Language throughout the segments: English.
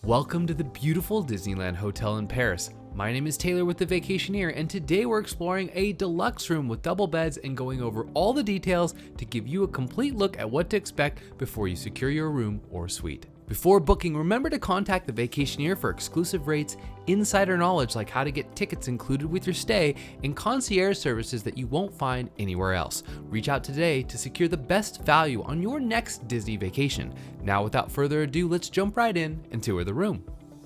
Welcome to the beautiful Disneyland Hotel in Paris. My name is Taylor with the Vacationeer, and today we're exploring a deluxe room with double beds and going over all the details to give you a complete look at what to expect before you secure your room or suite. Before booking, remember to contact the Vacationeer for exclusive rates, insider knowledge like how to get tickets included with your stay, and concierge services that you won't find anywhere else. Reach out today to secure the best value on your next Disney vacation. Now, without further ado, let's jump right in and tour the room.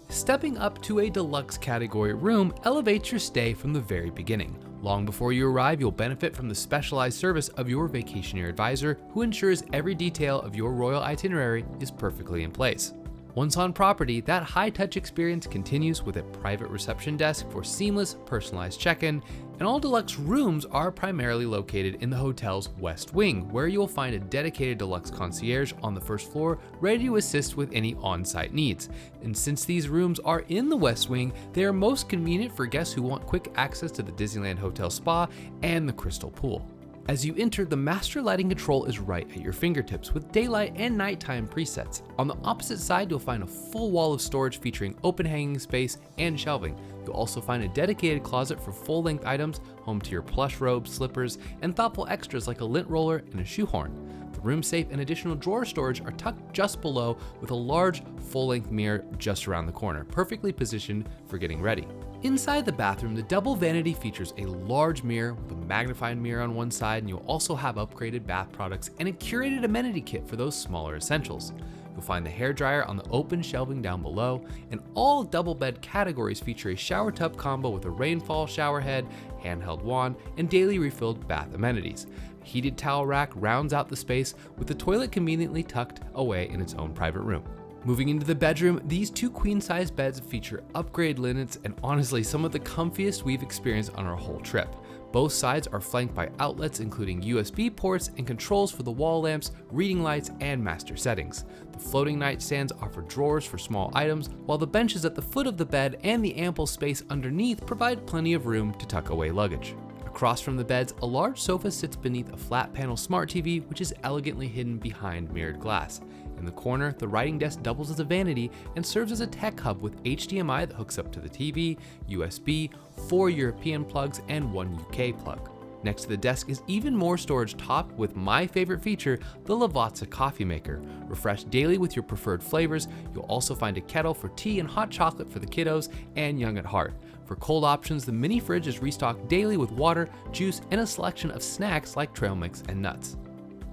Stepping up to a deluxe category room elevates your stay from the very beginning. Long before you arrive, you'll benefit from the specialized service of your Vacationeer advisor, who ensures every detail of your royal itinerary is perfectly in place. Once on property, that high-touch experience continues with a private reception desk for seamless, personalized check-in, and all deluxe rooms are primarily located in the hotel's west wing, where you'll find a dedicated deluxe concierge on the first floor ready to assist with any on-site needs. And since these rooms are in the west wing, they are most convenient for guests who want quick access to the Disneyland Hotel Spa and the Crystal Pool. As you enter, the master lighting control is right at your fingertips with daylight and nighttime presets. On the opposite side, you'll find a full wall of storage featuring open hanging space and shelving. You'll also find a dedicated closet for full-length items, home to your plush robes, slippers, and thoughtful extras like a lint roller and a shoehorn. The room safe and additional drawer storage are tucked just below, with a large full-length mirror just around the corner, perfectly positioned for getting ready. Inside the bathroom, the double vanity features a large mirror with a magnifying mirror on one side, and you'll also have upgraded bath products and a curated amenity kit for those smaller essentials. You'll find the hairdryer on the open shelving down below, and all double bed categories feature a shower tub combo with a rainfall shower head, handheld wand, and daily refilled bath amenities. A heated towel rack rounds out the space, with the toilet conveniently tucked away in its own private room. Moving into the bedroom, these two queen-size beds feature upgraded linens and honestly some of the comfiest we've experienced on our whole trip. Both sides are flanked by outlets including USB ports and controls for the wall lamps, reading lights, and master settings. The floating nightstands offer drawers for small items, while the benches at the foot of the bed and the ample space underneath provide plenty of room to tuck away luggage. Across from the beds, a large sofa sits beneath a flat panel smart TV, which is elegantly hidden behind mirrored glass. In the corner, the writing desk doubles as a vanity and serves as a tech hub with HDMI that hooks up to the TV, USB, 4 European plugs, and 1 UK plug. Next to the desk is even more storage topped with my favorite feature, the Lavazza coffee maker. Refreshed daily with your preferred flavors, you'll also find a kettle for tea and hot chocolate for the kiddos and young at heart. For cold options, the mini fridge is restocked daily with water, juice, and a selection of snacks like trail mix and nuts.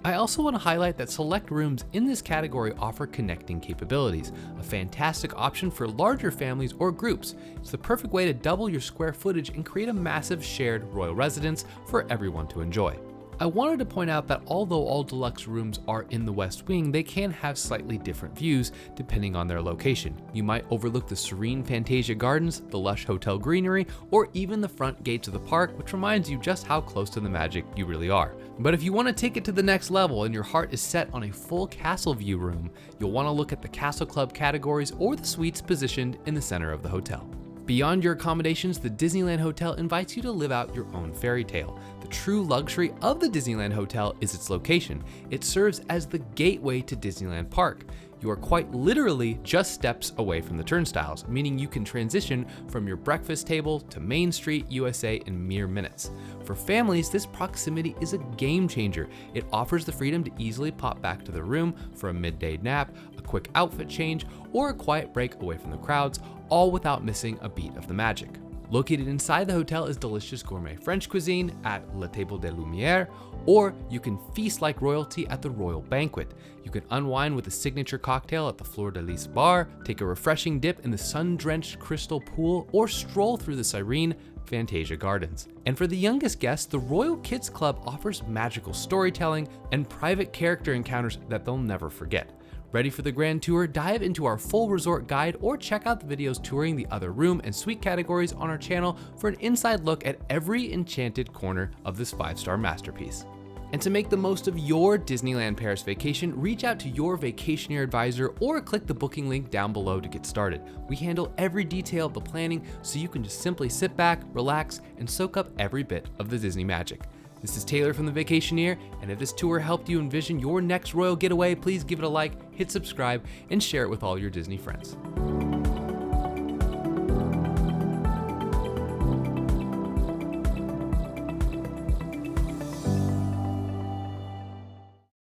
I also want to highlight that select rooms in this category offer connecting capabilities, a fantastic option for larger families or groups. It's the perfect way to double your square footage and create a massive shared royal residence for everyone to enjoy. I wanted to point out that although all deluxe rooms are in the west wing, they can have slightly different views depending on their location. You might overlook the serene Fantasia gardens, the lush hotel greenery, or even the front gates of the park, which reminds you just how close to the magic you really are. But if you want to take it to the next level and your heart is set on a full castle view room, you'll want to look at the Castle Club categories or the suites positioned in the center of the hotel. Beyond your accommodations, the Disneyland Hotel invites you to live out your own fairy tale. The true luxury of the Disneyland Hotel is its location. It serves as the gateway to Disneyland Park. You are quite literally just steps away from the turnstiles, meaning you can transition from your breakfast table to Main Street, USA in mere minutes. For families, this proximity is a game changer. It offers the freedom to easily pop back to the room for a midday nap, a quick outfit change, or a quiet break away from the crowds, all without missing a beat of the magic. Located inside the hotel is delicious gourmet French cuisine at La Table des Lumières, or you can feast like royalty at the Royal Banquet. You can unwind with a signature cocktail at the Fleur de Lis bar, take a refreshing dip in the sun-drenched Crystal Pool, or stroll through the serene Fantasia Gardens. And for the youngest guests, the Royal Kids Club offers magical storytelling and private character encounters that they'll never forget. Ready for the grand tour? Dive into our full resort guide or check out the videos touring the other room and suite categories on our channel for an inside look at every enchanted corner of this 5-star masterpiece. And to make the most of your Disneyland Paris vacation, reach out to your Vacationeer advisor or click the booking link down below to get started. We handle every detail of the planning so you can just simply sit back, relax, and soak up every bit of the Disney magic. This is Taylor from the Vacationeer, and if this tour helped you envision your next royal getaway, please give it a like, hit subscribe, and share it with all your Disney friends.